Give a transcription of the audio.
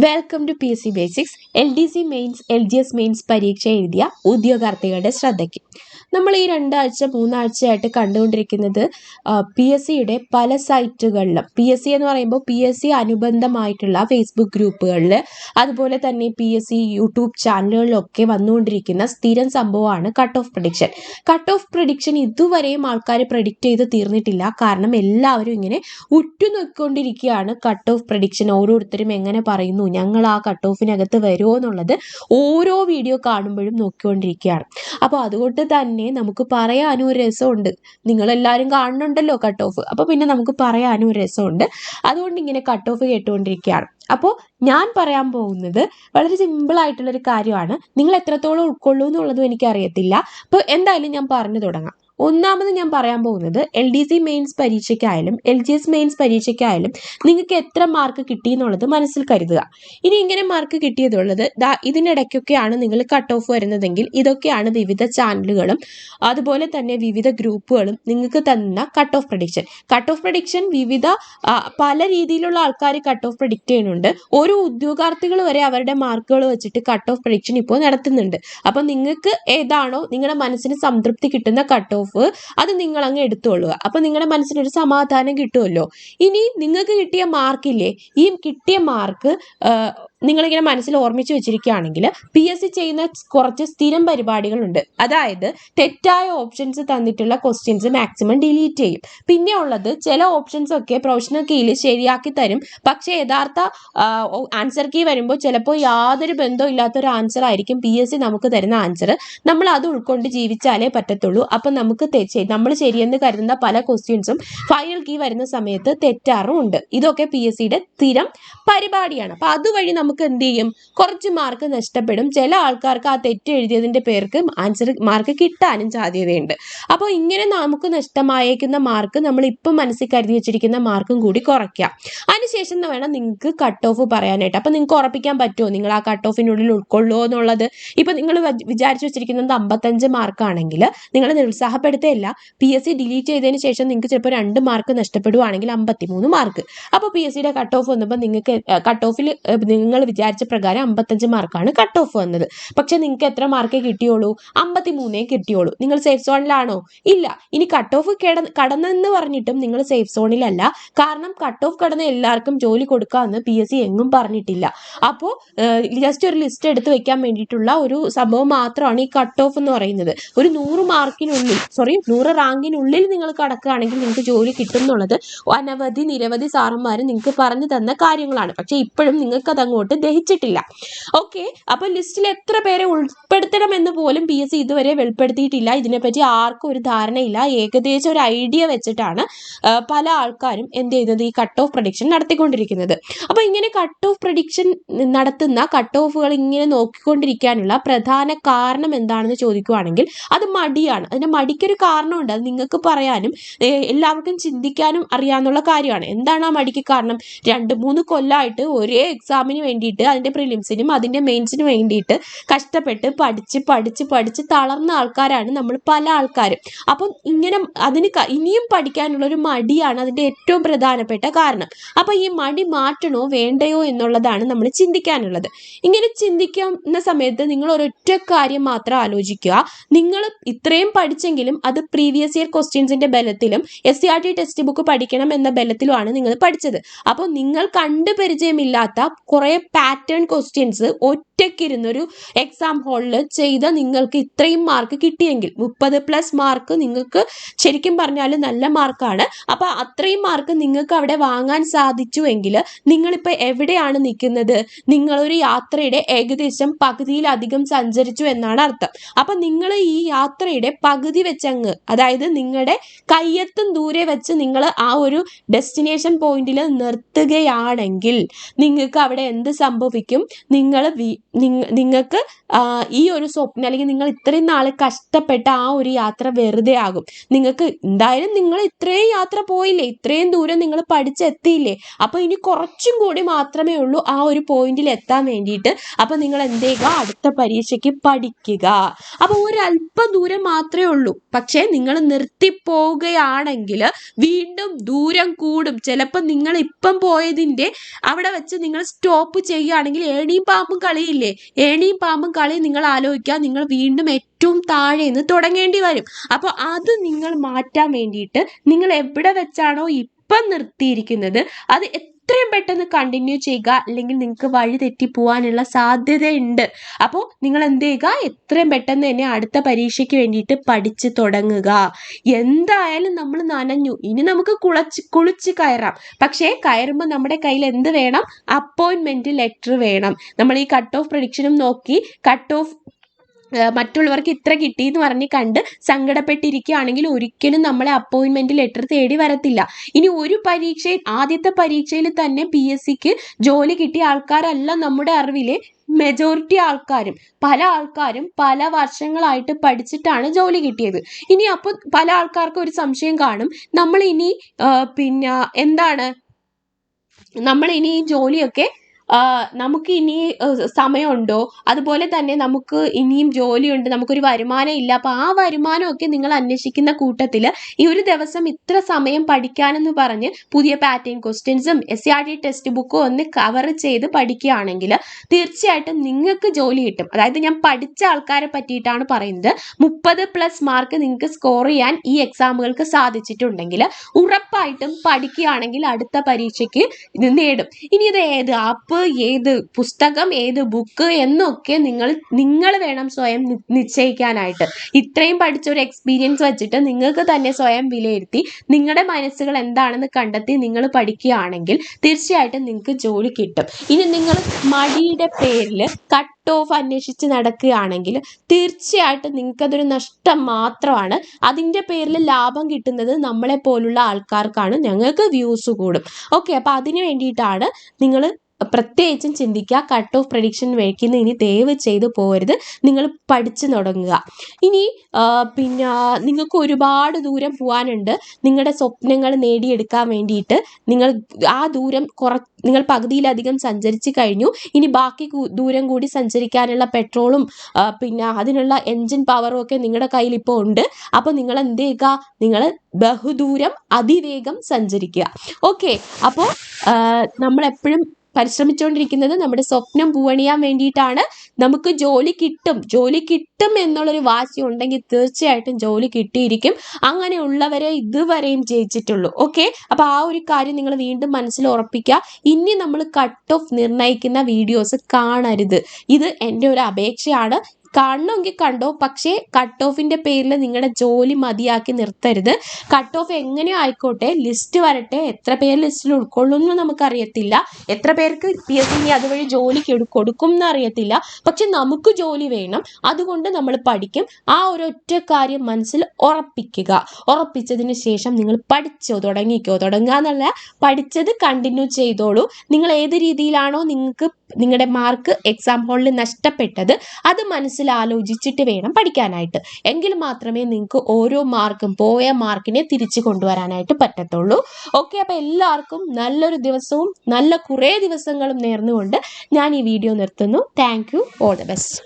Welcome to P S C basics. LDC mains LGS mains പരീക്ഷ എഴുതിയ ഉദ്യോഗാർത്ഥികളുടെ ശ്രദ്ധയ്ക്ക്. നമ്മൾ ഈ 2-3 ആഴ്ചയായിട്ട് കണ്ടുകൊണ്ടിരിക്കുന്നത് PSCയുടെ പല സൈറ്റുകളിലും, PSC എന്ന് പറയുമ്പോൾ PSC അനുബന്ധമായിട്ടുള്ള ഫേസ്ബുക്ക് ഗ്രൂപ്പുകളിൽ, അതുപോലെ തന്നെ PSC യൂട്യൂബ് ചാനലുകളിലൊക്കെ വന്നുകൊണ്ടിരിക്കുന്ന സ്ഥിരം സംഭവമാണ് cut off prediction. Cut off prediction ഇതുവരെയും ആൾക്കാർ പ്രഡിക്റ്റ് ചെയ്ത് തീർന്നിട്ടില്ല. കാരണം എല്ലാവരും ഇങ്ങനെ ഉറ്റുനോക്കിക്കൊണ്ടിരിക്കുകയാണ്. കട്ട് ഓഫ് പ്രഡിക്ഷൻ ഓരോരുത്തരും എങ്ങനെ പറയുന്നു, ഞങ്ങൾ ആ കട്ട് ഓഫിനകത്ത് വരുമോ എന്നുള്ളത് ഓരോ വീഡിയോ കാണുമ്പോഴും നോക്കിക്കൊണ്ടിരിക്കുകയാണ്. അപ്പോൾ അതുകൊണ്ട് തന്നെ നമുക്ക് പറയാനും ഒരു രസമുണ്ട്. നിങ്ങളെല്ലാവരും കാണുന്നുണ്ടല്ലോ കട്ട് ഓഫ്, അപ്പോൾ പിന്നെ നമുക്ക് പറയാനും ഒരു രസമുണ്ട്. അതുകൊണ്ട് ഇങ്ങനെ കട്ട് ഓഫ് കേട്ടുകൊണ്ടിരിക്കുകയാണ്. അപ്പോൾ ഞാൻ പറയാൻ പോകുന്നത് വളരെ സിമ്പിൾ ആയിട്ടുള്ളൊരു കാര്യമാണ്. നിങ്ങൾ എത്രത്തോളം ഉൾക്കൊള്ളൂ എന്നുള്ളതും എനിക്കറിയത്തില്ല. അപ്പോൾ എന്തായാലും ഞാൻ പറഞ്ഞു തുടങ്ങാം. ഒന്നാമത് ഞാൻ പറയാൻ പോകുന്നത് LDC മെയിൻസ് പരീക്ഷയ്ക്കായാലും LGS മെയിൻസ് പരീക്ഷയ്ക്കായാലും നിങ്ങൾക്ക് എത്ര മാർക്ക് കിട്ടി എന്നുള്ളത് മനസ്സിൽ കരുതുക. ഇനി ഇങ്ങനെ മാർക്ക് കിട്ടിയതുള്ളത് ഇതിനിടയ്ക്കൊക്കെയാണ് നിങ്ങൾ കട്ട് ഓഫ് വരുന്നതെങ്കിൽ ഇതൊക്കെയാണ് വിവിധ ചാനലുകളും അതുപോലെ തന്നെ വിവിധ ഗ്രൂപ്പുകളും നിങ്ങൾക്ക് തന്ന cut off prediction. Cut off prediction വിവിധ പല രീതിയിലുള്ള ആൾക്കാർ കട്ട് ഓഫ് പ്രഡിക്റ്റ് ചെയ്യുന്നുണ്ട്. ഓരോ ഉദ്യോഗാർത്ഥികൾ വരെ അവരുടെ മാർക്കുകൾ വെച്ചിട്ട് കട്ട് ഓഫ് പ്രഡിക്ഷൻ ഇപ്പോൾ നടത്തുന്നുണ്ട്. അപ്പം നിങ്ങൾക്ക് ഏതാണോ നിങ്ങളുടെ മനസ്സിന് സംതൃപ്തി കിട്ടുന്ന കട്ട് ഓഫ് അത് നിങ്ങൾ അങ്ങ് എടുത്തോളുക. അപ്പൊ നിങ്ങളുടെ മനസ്സിനൊരു സമാധാനം കിട്ടുമല്ലോ. ഇനി നിങ്ങൾക്ക് കിട്ടിയ മാർക്കില്ലേ, ഈ കിട്ടിയ മാർക്ക് നിങ്ങളിങ്ങനെ മനസ്സിൽ ഓർമ്മിച്ച് വെച്ചിരിക്കുകയാണെങ്കിൽ PSC ചെയ്യുന്ന കുറച്ച് സ്ഥിരം പരിപാടികളുണ്ട്. അതായത് തെറ്റായ ഓപ്ഷൻസ് തന്നിട്ടുള്ള ക്വസ്റ്റ്യൻസ് മാക്സിമം ഡിലീറ്റ് ചെയ്യും. പിന്നെ ഉള്ളത് ചില ഓപ്ഷൻസ് ഒക്കെ പ്രൊഫഷണൽ കീയിൽ ശരിയാക്കി തരും. പക്ഷേ യഥാർത്ഥ ആൻസർ കീ വരുമ്പോൾ ചിലപ്പോൾ യാതൊരു ബന്ധവും ഇല്ലാത്തൊരു ആൻസർ ആയിരിക്കും PSC നമുക്ക് തരുന്ന ആൻസർ. നമ്മൾ അത് ഉൾക്കൊണ്ട് ജീവിച്ചാലേ പറ്റത്തുള്ളൂ. അപ്പം നമുക്ക് നമ്മൾ ശരിയെന്ന് കരുതുന്ന പല ക്വസ്റ്റ്യൻസും ഫൈനൽ കീ വരുന്ന സമയത്ത് തെറ്റാറും ഉണ്ട്. ഇതൊക്കെ PSCയുടെ സ്ഥിരം പരിപാടിയാണ്. അപ്പം അതുവഴി നമുക്ക് എന്ത് ചെയ്യും, കുറച്ച് മാർക്ക് നഷ്ടപ്പെടും. ചില ആൾക്കാർക്ക് ആ തെറ്റ് എഴുതിയതിന്റെ പേർക്ക് ആൻസർ മാർക്ക് കിട്ടാനും സാധ്യതയുണ്ട്. അപ്പോൾ ഇങ്ങനെ നമുക്ക് നഷ്ടമായേക്കുന്ന മാർക്ക് നമ്മൾ ഇപ്പം മനസ്സിൽ കരുതി വെച്ചിരിക്കുന്ന മാർക്കും കൂടി കുറയ്ക്കാം. അതിനുശേഷം വേണം നിങ്ങൾക്ക് കട്ട് ഓഫ് പറയാനായിട്ട്. അപ്പം നിങ്ങൾക്ക് ഉറപ്പിക്കാൻ പറ്റുമോ നിങ്ങൾ ആ കട്ട് ഓഫിനുള്ളിൽ ഉൾക്കൊള്ളുമോ എന്നുള്ളത്. ഇപ്പം നിങ്ങൾ വിചാരിച്ചു വെച്ചിരിക്കുന്നത് 55 മാർക്കാണെങ്കിൽ നിങ്ങൾ നിരുത്സാഹപ്പെടുത്തുകയല്ല. PSC ഡിലീറ്റ് ചെയ്തതിന് ശേഷം നിങ്ങൾക്ക് ചിലപ്പോൾ 2 മാർക്ക് നഷ്ടപ്പെടുവാണെങ്കിൽ 53 മാർക്ക്. അപ്പോൾ PSCയുടെ കട്ട് ഓഫ് വന്നപ്പോൾ നിങ്ങൾക്ക് കട്ട് ഓഫിൽ നിങ്ങൾ വിചാരിച്ച പ്രകാരം 55 മാർക്കാണ് കട്ട് ഓഫ് വന്നത്. പക്ഷെ നിങ്ങൾക്ക് എത്ര മാർക്കേ കിട്ടിയോളൂ? 53 കിട്ടിയോളൂ. നിങ്ങൾ സേഫ് സോണിലാണോ? ഇല്ല. ഇനി കട്ട് ഓഫ് കടന്നെന്ന് പറഞ്ഞിട്ടും നിങ്ങൾ സേഫ് സോണിലല്ല. കാരണം കട്ട് ഓഫ് കടന്ന് എല്ലാവർക്കും ജോലി കൊടുക്കാമെന്ന് PSC എങ്ങും പറഞ്ഞിട്ടില്ല. അപ്പോൾ ജസ്റ്റ് ഒരു ലിസ്റ്റ് എടുത്ത് വെക്കാൻ വേണ്ടിയിട്ടുള്ള ഒരു സംഭവം മാത്രമാണ് ഈ കട്ട് ഓഫ് എന്ന് പറയുന്നത്. ഒരു 100 റാങ്കിനുള്ളിൽ നിങ്ങൾ കടക്കുകയാണെങ്കിൽ നിങ്ങൾക്ക് ജോലി കിട്ടും എന്നുള്ളത് നിരവധി സാറന്മാർ നിങ്ങൾക്ക് പറഞ്ഞു തന്ന കാര്യങ്ങളാണ്. പക്ഷെ ഇപ്പോഴും നിങ്ങൾക്ക് അതങ്ങോട്ട് ദഹിച്ചിട്ടില്ല. ഓക്കെ, അപ്പൊ ലിസ്റ്റിൽ എത്ര പേരെ ഉൾപ്പെടുത്തണമെന്ന് പോലും PSC ഇതുവരെ വെളിപ്പെടുത്തിയിട്ടില്ല. ഇതിനെപ്പറ്റി ആർക്കും ഒരു ധാരണയില്ല. ഏകദേശം ഒരു ഐഡിയ വെച്ചിട്ടാണ് പല ആൾക്കാരും എന്ത് ചെയ്യുന്നത്, ഈ കട്ട് ഓഫ് പ്രഡിക്ഷൻ നടത്തിക്കൊണ്ടിരിക്കുന്നത്. അപ്പൊ ഇങ്ങനെ കട്ട് ഓഫ് പ്രഡിക്ഷൻ നടത്തുന്ന കട്ട് ഓഫുകൾ ഇങ്ങനെ നോക്കിക്കൊണ്ടിരിക്കാനുള്ള പ്രധാന കാരണം എന്താണെന്ന് ചോദിക്കുവാണെങ്കിൽ അത് മടിയാണ്. അതിന്റെ മടിക്കൊരു കാരണമുണ്ട്. അത് നിങ്ങൾക്ക് പറയാനും എല്ലാവർക്കും ചിന്തിക്കാനും അറിയാവുന്ന കാര്യമാണ്. എന്താണ് ആ മടിക്ക് കാരണം? 2-3 കൊല്ലമായിട്ട് ഒരേ എക്സാമിന് വേണ്ടിയിട്ട്, അതിന്റെ പ്രിലിംസിനും അതിന്റെ മെയിൻസിനും വേണ്ടിയിട്ട് കഷ്ടപ്പെട്ട് പഠിച്ച് തളർന്ന ആൾക്കാരാണ് നമ്മൾ പല ആൾക്കാരും. അപ്പം ഇങ്ങനെ അതിന് ഇനിയും പഠിക്കാനുള്ള ഒരു മടിയാണ് അതിന്റെ ഏറ്റവും പ്രധാനപ്പെട്ട കാരണം. അപ്പൊ ഈ മടി മാറ്റണോ വേണ്ടയോ എന്നുള്ളതാണ് നമ്മൾ ചിന്തിക്കാനുള്ളത്. ഇങ്ങനെ ചിന്തിക്കുന്ന സമയത്ത് നിങ്ങൾ ഒരൊറ്റ കാര്യം മാത്രം ആലോചിക്കുക. നിങ്ങൾ ഇത്രയും പഠിച്ചെങ്കിലും അത് പ്രീവിയസ് ഇയർ ക്വസ്റ്റ്യൻസിന്റെ ബലത്തിലും SCRT ടെക്സ്റ്റ് ബുക്ക് പഠിക്കണം എന്ന ബലത്തിലുമാണ് നിങ്ങൾ പഠിച്ചത്. അപ്പോൾ നിങ്ങൾ കണ്ടു പരിചയമില്ലാത്ത കുറെ പാറ്റേൺ ക്വസ്റ്റ്യൻസ് ഒറ്റയ്ക്കിരുന്നൊരു എക്സാം ഹാളിൽ ചെയ്ത നിങ്ങൾക്ക് ഇത്രയും മാർക്ക് കിട്ടിയെങ്കിൽ 30+ മാർക്ക് നിങ്ങൾക്ക് ശരിക്കും പറഞ്ഞാൽ നല്ല മാർക്കാണ്. അപ്പോൾ അത്രയും മാർക്ക് നിങ്ങൾക്ക് അവിടെ വാങ്ങാൻ സാധിച്ചുവെങ്കിൽ നിങ്ങളിപ്പോൾ എവിടെയാണ് നിൽക്കുന്നത്? നിങ്ങളൊരു യാത്രയുടെ ഏകദേശം പകുതിയിലധികം സഞ്ചരിച്ചു എന്നാണ് അർത്ഥം. അപ്പം നിങ്ങൾ ഈ യാത്രയുടെ പകുതി വെച്ചങ്ങ്, അതായത് നിങ്ങളുടെ കയ്യെത്തും ദൂരെ വെച്ച് നിങ്ങൾ ആ ഒരു ഡെസ്റ്റിനേഷൻ പോയിന്റിൽ നിർത്തുകയാണെങ്കിൽ നിങ്ങൾക്ക് അവിടെ എന്ത് സംഭവിക്കും? നിങ്ങൾക്ക് ഈ ഒരു സ്വപ്നം, അല്ലെങ്കിൽ നിങ്ങൾ ഇത്രയും നാൾ കഷ്ടപ്പെട്ട ആ ഒരു യാത്ര വെറുതെ ആകും. നിങ്ങൾക്ക് എന്തായാലും നിങ്ങൾ ഇത്രയും യാത്ര പോയില്ലേ, ഇത്രയും ദൂരം നിങ്ങൾ പഠിച്ചെത്തിയില്ലേ, അപ്പോൾ ഇനി കുറച്ചും കൂടി മാത്രമേ ഉള്ളൂ ആ ഒരു പോയിന്റിൽ എത്താൻ വേണ്ടിയിട്ട്. അപ്പോൾ നിങ്ങൾ എന്ത് ചെയ്യുക? അടുത്ത പരീക്ഷയ്ക്ക് പഠിക്കുക. അപ്പോൾ ഒരല്പം ദൂരം മാത്രമേ ഉള്ളൂ. പക്ഷേ നിങ്ങൾ നിർത്തിപ്പോവുകയാണെങ്കിൽ വീണ്ടും ദൂരം കൂടും. ചിലപ്പോൾ നിങ്ങൾ ഇപ്പം പോയതിൻ്റെ അവിടെ വെച്ച് നിങ്ങൾ സ്റ്റോപ്പ് സ്റ്റോപ്പ് ചെയ്യുകയാണെങ്കിൽ ഏണിയും പാമ്പും കളിയില്ലേ, ഏണിയും പാമ്പും കളി നിങ്ങൾ ആലോചിക്കുക, നിങ്ങൾ വീണ്ടും ഏറ്റവും താഴെ നിന്ന് തുടങ്ങേണ്ടി വരും. അപ്പോൾ അത് നിങ്ങൾ മാറ്റാൻ വേണ്ടിയിട്ട് നിങ്ങൾ എവിടെ വെച്ചാണോ ഇപ്പം നിർത്തിയിരിക്കുന്നത് അത് എത്രയും പെട്ടെന്ന് കണ്ടിന്യൂ ചെയ്യുക, അല്ലെങ്കിൽ നിങ്ങൾക്ക് വഴി തെറ്റി പോകാനുള്ള സാധ്യതയുണ്ട്. അപ്പോൾ നിങ്ങൾ എന്ത് ചെയ്യുക, എത്രയും പെട്ടെന്ന് തന്നെ അടുത്ത പരീക്ഷയ്ക്ക് വേണ്ടിയിട്ട് പഠിച്ച് തുടങ്ങുക. എന്തായാലും നമ്മൾ നനഞ്ഞു, ഇനി നമുക്ക് കുളിച്ച് കയറാം. പക്ഷേ കയറുമ്പോൾ നമ്മുടെ കയ്യിൽ എന്ത് വേണം, അപ്പോയിൻമെന്റ് ലെറ്റർ വേണം. നമ്മൾ ഈ കട്ട് ഓഫ് പ്രഡിക്ഷനും നോക്കി കട്ട് ഓഫ് മറ്റുള്ളവർക്ക് ഇത്ര കിട്ടി എന്ന് പറഞ്ഞ് കണ്ട് സങ്കടപ്പെട്ടിരിക്കുകയാണെങ്കിൽ ഒരിക്കലും നമ്മളെ അപ്പോയിൻമെന്റ് ലെറ്റർ തേടി വരത്തില്ല. ഇനി ഒരു പരീക്ഷയിൽ, ആദ്യത്തെ പരീക്ഷയിൽ തന്നെ PSCക്ക് ജോലി കിട്ടിയ ആൾക്കാരല്ല നമ്മുടെ അറിവിലെ മെജോറിറ്റി ആൾക്കാരും. പല ആൾക്കാരും പല വർഷങ്ങളായിട്ട് പഠിച്ചിട്ടാണ് ജോലി കിട്ടിയത്. ഇനി അപ്പോൾ പല ആൾക്കാർക്കും ഒരു സംശയം കാണും, നമ്മൾ ഇനി നമ്മൾ ഇനി ഈ ജോലിയൊക്കെ നമുക്ക് ഇനി സമയമുണ്ടോ, അതുപോലെ തന്നെ നമുക്ക് ഇനിയും ജോലിയുണ്ട്, നമുക്കൊരു വരുമാനം ഇല്ല. അപ്പോൾ ആ വരുമാനമൊക്കെ നിങ്ങൾ അന്വേഷിക്കുന്ന കൂട്ടത്തിൽ ഈ ഒരു ദിവസം ഇത്ര സമയം പഠിക്കാനെന്ന് പറഞ്ഞ് പുതിയ പാറ്റേൺ ക്വസ്റ്റ്യൻസും SCRT ടെക്സ്റ്റ് ബുക്കും ഒന്ന് കവർ ചെയ്ത് പഠിക്കുകയാണെങ്കിൽ തീർച്ചയായിട്ടും നിങ്ങൾക്ക് ജോലി കിട്ടും. അതായത് ഞാൻ പഠിച്ച ആൾക്കാരെ പറ്റിയിട്ടാണ് പറയുന്നത്. 30+ മാർക്ക് നിങ്ങൾക്ക് സ്കോർ ചെയ്യാൻ ഈ എക്സാമുകൾക്ക് സാധിച്ചിട്ടുണ്ടെങ്കിൽ ഉറപ്പായിട്ടും പഠിക്കുകയാണെങ്കിൽ അടുത്ത പരീക്ഷയ്ക്ക് ഇത് നേടും. ഇനി ഇത് ഏത് ആപ്പ്, ഏത് പുസ്തകം, ഏത് ബുക്ക് എന്നൊക്കെ നിങ്ങൾ വേണം സ്വയം നിശ്ചയിക്കാനായിട്ട്. ഇത്രയും പഠിച്ച ഒരു എക്സ്പീരിയൻസ് വെച്ചിട്ട് നിങ്ങൾക്ക് തന്നെ സ്വയം വിലയിരുത്തി നിങ്ങളുടെ മനസ്സുകൾ എന്താണെന്ന് കണ്ടെത്തി നിങ്ങൾ പഠിക്കുകയാണെങ്കിൽ തീർച്ചയായിട്ടും നിങ്ങൾക്ക് ജോലി കിട്ടും. ഇനി നിങ്ങൾ മടിയുടെ പേരിൽ കട്ട് ഓഫ് അന്വേഷിച്ച് നടക്കുകയാണെങ്കിൽ തീർച്ചയായിട്ടും നിങ്ങൾക്കതൊരു നഷ്ടം മാത്രമാണ്. അതിൻ്റെ പേരിൽ ലാഭം കിട്ടുന്നത് നമ്മളെ പോലുള്ള ആൾക്കാർക്കാണ്, ഞങ്ങൾക്ക് വ്യൂസ് കൂടും. ഓക്കെ, അപ്പോൾ അതിന് വേണ്ടിയിട്ടാണ് നിങ്ങൾ പ്രത്യേകിച്ചും ചിന്തിക്കുക. കട്ട് ഓഫ് പ്രഡിക്ഷൻ വയ്ക്കുന്ന ഇനി ദയവ് ചെയ്ത് പോകരുത്, നിങ്ങൾ പഠിച്ചു തുടങ്ങുക. ഇനി നിങ്ങൾക്ക് ഒരുപാട് ദൂരം പോകാനുണ്ട്. നിങ്ങളുടെ സ്വപ്നങ്ങൾ നേടിയെടുക്കാൻ വേണ്ടിയിട്ട് ആ ദൂരം നിങ്ങൾ പകുതിയിലധികം സഞ്ചരിച്ച് കഴിഞ്ഞു. ഇനി ബാക്കി ദൂരം കൂടി സഞ്ചരിക്കാനുള്ള പെട്രോളും അതിനുള്ള എൻജിൻ പവറും ഒക്കെ നിങ്ങളുടെ കയ്യിൽ ഇപ്പോൾ ഉണ്ട്. അപ്പോൾ നിങ്ങൾ എന്ത് ചെയ്യുക, നിങ്ങൾ ബഹുദൂരം അതിവേഗം സഞ്ചരിക്കുക. ഓക്കെ, അപ്പോൾ നമ്മളെപ്പോഴും പരിശ്രമിച്ചുകൊണ്ടിരിക്കുന്നത് നമ്മുടെ സ്വപ്നം പൂവണിയാൻ വേണ്ടിയിട്ടാണ്. നമുക്ക് ജോലി കിട്ടും എന്നുള്ളൊരു വാശി ഉണ്ടെങ്കിൽ തീർച്ചയായിട്ടും ജോലി കിട്ടിയിരിക്കും. അങ്ങനെയുള്ളവരെ ഇതുവരെയും ജയിച്ചിട്ടുള്ളൂ. ഓക്കെ, അപ്പോൾ ആ ഒരു കാര്യം നിങ്ങൾ വീണ്ടും മനസ്സിൽ ഉറപ്പിക്കുക. ഇനി നമ്മൾ കട്ട് ഓഫ് നിർണ്ണയിക്കുന്ന വീഡിയോസ് കാണരുത്. ഇത് എൻ്റെ ഒരു അപേക്ഷയാണ്. കാണണമെങ്കിൽ കണ്ടോ, പക്ഷേ കട്ട് ഓഫിൻ്റെ പേരിൽ നിങ്ങളുടെ ജോലി മതിയാക്കി നിർത്തരുത്. കട്ട് ഓഫ് എങ്ങനെയോ ആയിക്കോട്ടെ, ലിസ്റ്റ് വരട്ടെ. എത്ര പേര് ലിസ്റ്റിൽ ഉൾക്കൊള്ളുമെന്ന് നമുക്കറിയത്തില്ല, എത്ര പേർക്ക് PSC അതുവഴി ജോലി കൊടുക്കും എന്നറിയത്തില്ല. പക്ഷെ നമുക്ക് ജോലി വേണം, അതുകൊണ്ട് നമ്മൾ പഠിക്കും. ആ ഒരൊറ്റ കാര്യം മനസ്സിൽ ഉറപ്പിക്കുക. ഉറപ്പിച്ചതിന് ശേഷം നിങ്ങൾ തുടങ്ങുക എന്നല്ല, പഠിച്ചത് കണ്ടിന്യൂ ചെയ്തോളൂ. നിങ്ങൾ ഏത് രീതിയിലാണോ നിങ്ങളുടെ മാർക്ക് എക്സാം ഹാളിൽ നഷ്ടപ്പെട്ടത് അത് ആലോചിച്ചിട്ട് വേണം പഠിക്കാനായിട്ട്. എങ്കിൽ മാത്രമേ നിങ്ങൾക്ക് ഓരോ മാർക്കും പോയ മാർക്കിനെ തിരിച്ചു കൊണ്ടുവരാനായിട്ട് പറ്റത്തുള്ളൂ. ഓക്കെ, അപ്പോൾ എല്ലാവർക്കും നല്ലൊരു ദിവസവും നല്ല കുറേ ദിവസങ്ങളും നേർന്നുകൊണ്ട് ഞാൻ ഈ വീഡിയോ നിർത്തുന്നു. Thank you, all the best.